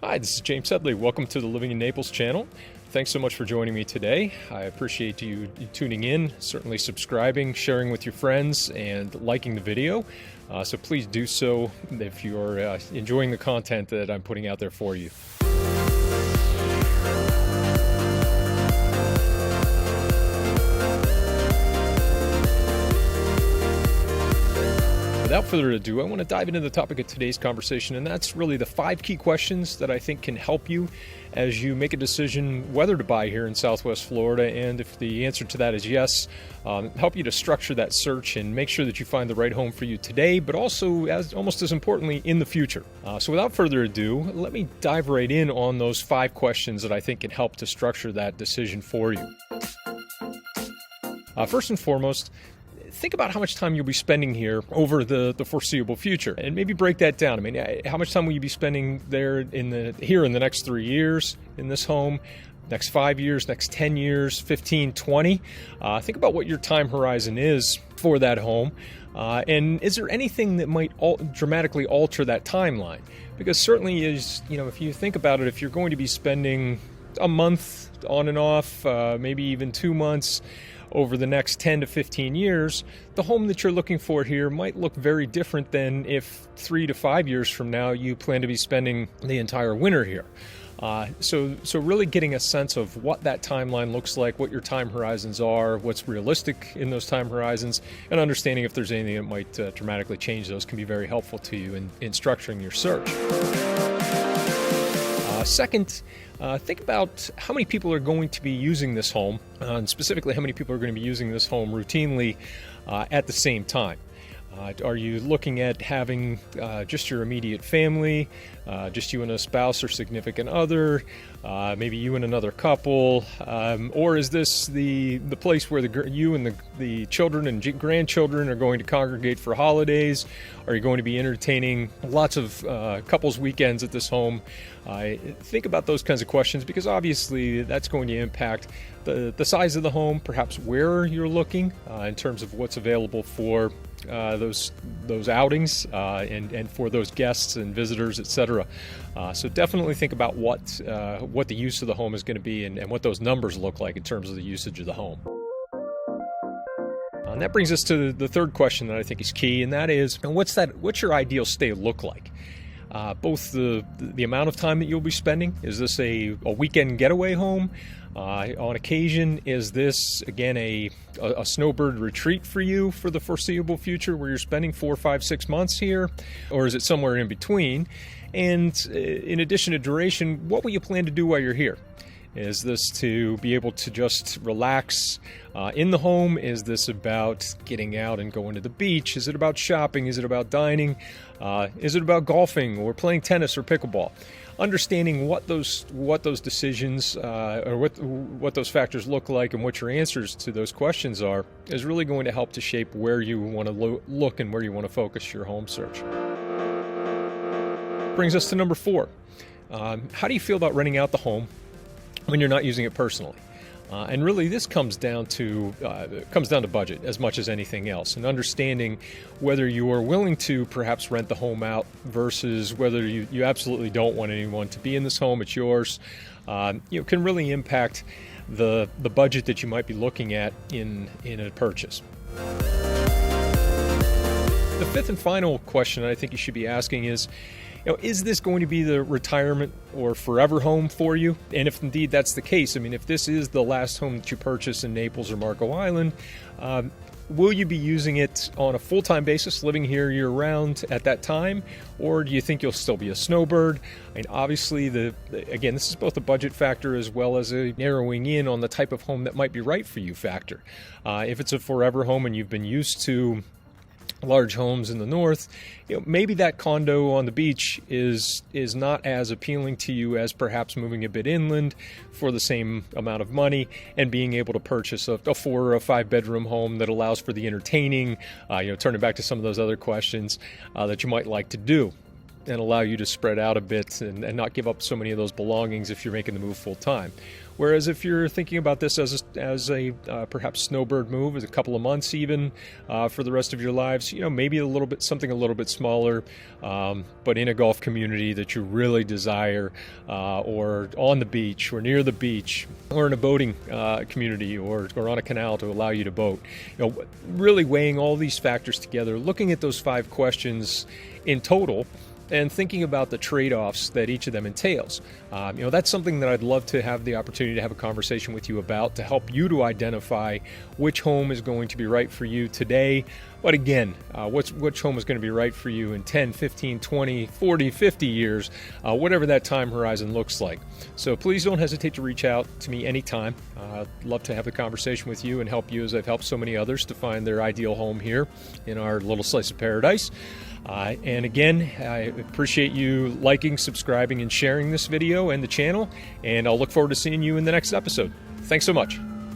Hi, this is James Sedley. Welcome to the Living in Naples channel. Thanks so much for joining me today. I appreciate you tuning in, certainly subscribing, sharing with your friends, and liking the video. So please do so if you're enjoying the content that I'm putting out there for you. Without further ado, I want to dive into the topic of today's conversation, and that's really the 5 key questions that I think can help you as you make a decision whether to buy here in Southwest Florida, and if the answer to that is yes, help you to structure that search and make sure that you find the right home for you today, but also, almost as importantly, in the future. So without further ado, let me dive right in on those 5 questions that I think can help to structure that decision for you. First and foremost, think about how much time you'll be spending here over the foreseeable future, and maybe break that down. I mean, how much time will you be spending there in the next 3 years in this home, next 5 years, next 10 years, 15, 20? Think about what your time horizon is for that home, and is there anything that might dramatically alter that timeline? Because certainly, if you think about it, if you're going to be spending a month on and off, maybe even 2 months over the next 10 to 15 years, the home that you're looking for here might look very different than if 3 to 5 years from now you plan to be spending the entire winter here. So really getting a sense of what that timeline looks like, what your time horizons are, what's realistic in those time horizons, and understanding if there's anything that might dramatically change those can be very helpful to you in structuring your search. Second, think about how many people are going to be using this home, and specifically how many people are going to be using this home routinely at the same time. Are you looking at having just your immediate family, just you and a spouse or significant other, maybe you and another couple, or is this the place where you and the children and grandchildren are going to congregate for holidays? Are you going to be entertaining lots of couples weekends at this home? Think about those kinds of questions, because obviously that's going to impact the size of the home, perhaps where you're looking in terms of what's available for those outings and for those guests and visitors, etc. So definitely think about what the use of the home is going to be and what those numbers look like in terms of the usage of the home. And that brings us to the third question that I think is key, and that is, what's your ideal stay look like? Both the amount of time that you'll be spending. Is this a weekend getaway home? On occasion, is this, again, a snowbird retreat for you for the foreseeable future where you're spending 4, 5, 6 months here? Or is it somewhere in between? And in addition to duration, what will you plan to do while you're here? Is this to be able to just relax in the home? Is this about getting out and going to the beach? Is it about shopping? Is it about dining? Is it about golfing or playing tennis or pickleball? Understanding what those decisions or what those factors look like and what your answers to those questions are is really going to help to shape where you want to look and where you want to focus your home search. Brings us to number 4. How do you feel about renting out the home when you're not using it personally? And really, this comes down to budget as much as anything else, and understanding whether you are willing to perhaps rent the home out versus whether you absolutely don't want anyone to be in this home. It's yours. Can really impact the budget that you might be looking at in a purchase. The fifth and final question I think you should be asking is, is this going to be the retirement or forever home for you? And if indeed that's the case, I mean, if this is the last home that you purchase in Naples or Marco Island, will you be using it on a full-time basis, living here year-round at that time? Or do you think you'll still be a snowbird? I mean, obviously, again, this is both a budget factor as well as a narrowing in on the type of home that might be right for you factor. If it's a forever home and you've been used to large homes in the north, maybe that condo on the beach is not as appealing to you as perhaps moving a bit inland for the same amount of money and being able to purchase a 4 or a 5 bedroom home that allows for the entertaining, turning back to some of those other questions that you might like to do. and allow you to spread out a bit and not give up so many of those belongings if you're making the move full time. Whereas if you're thinking about this as a perhaps snowbird move, as a couple of months even for the rest of your lives, maybe something a little bit smaller, but in a golf community that you really desire, or on the beach or near the beach, or in a boating community, or on a canal to allow you to boat. Really weighing all these factors together, looking at those 5 questions in total, and thinking about the trade-offs that each of them entails. That's something that I'd love to have the opportunity to have a conversation with you about, to help you to identify which home is going to be right for you today. But again, which home is going to be right for you in 10, 15, 20, 40, 50 years, whatever that time horizon looks like. So please don't hesitate to reach out to me anytime. I'd love to have a conversation with you and help you as I've helped so many others to find their ideal home here in our little slice of paradise. And again, I appreciate you liking, subscribing, and sharing this video and the channel, and I'll look forward to seeing you in the next episode. Thanks so much.